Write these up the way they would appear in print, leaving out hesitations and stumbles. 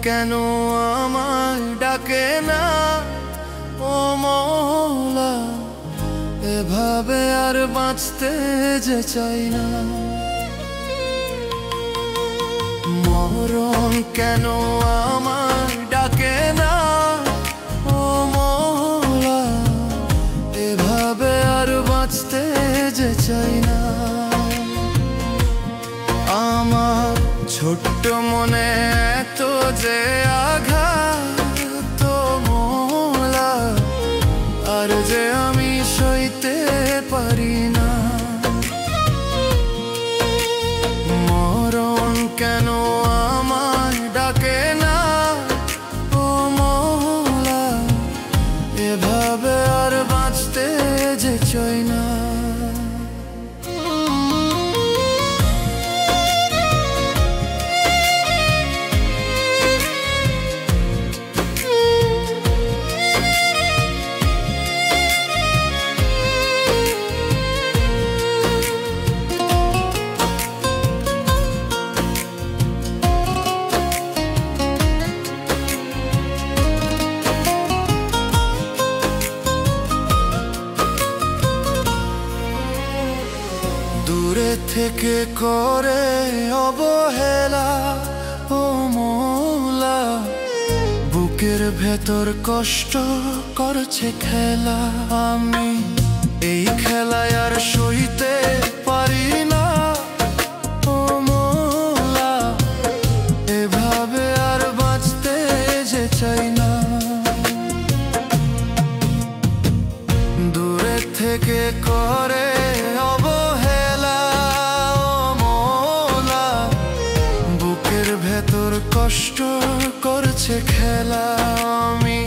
কেন আমায় ডাকে না ও মওলা, এভাবে আর বাঁচতে যে চাই না। মরণ কেন আমায় ডাকে না ও মওলা, এভাবে আর বাঁচতে যে চাই না। আমার ছোট্ট মনে এত যে আঘাত মওলা, আর যে আমি সইতে পারি না। মরণ কেন আমায় ডাকে না ও মওলা, এভাবে আর বাঁচতে যে চাই না। দূরে থেকে করে অবহেলা ও মওলা, বুকের ভেতর কষ্ট করছে খেলা। আমি এই খেলায় আর সইতে পারি না ও মওলা, এভাবে আর বাঁচতে যে চাই না। দূরে থেকে করে কষ্ট করছে খেলা। আমি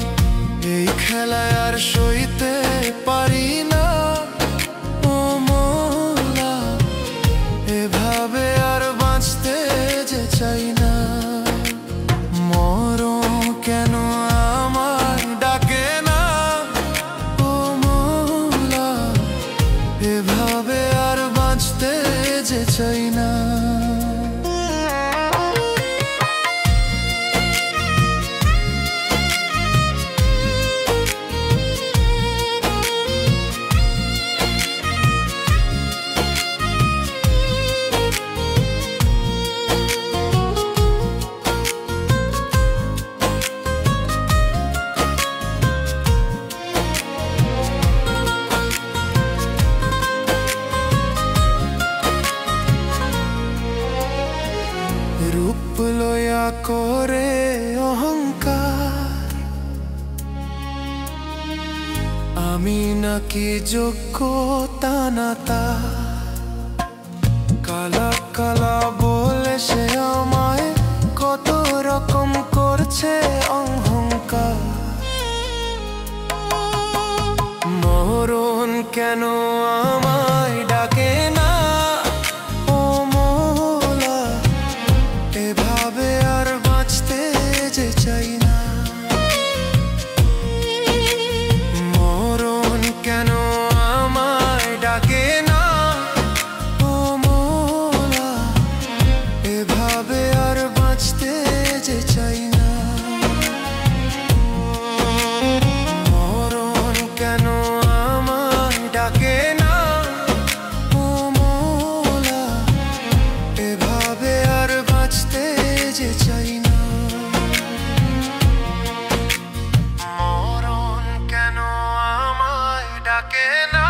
এই খেলায় আর সইতে পারি না ও মওলা, এভাবে আর বাঁচতে যে চাই না। মরণ কেন আমায় ডাকে না ও মওলা, এভাবে আর বাঁচতে যে চাই না। রূপ লয়া করে অহংকার, আমি নাকি যোগ্য তা না তা। কালা কালা বলে সে আমায় কত রকম করছে অহংকার। মরণ কেন আমায় ডাকে না ও মওলা, এভাবে আর বাঁচতে যে চাই না। মরণ কেন আমায় ডাকে না ও মওলা, এভাবে আর বাঁচতে যে চাই না। মরণ কেন আমায় ডাকে না ও মওলা, এভাবে আর বাঁচতে যে চাই না। মরণ কেন আমায় ডাকে না।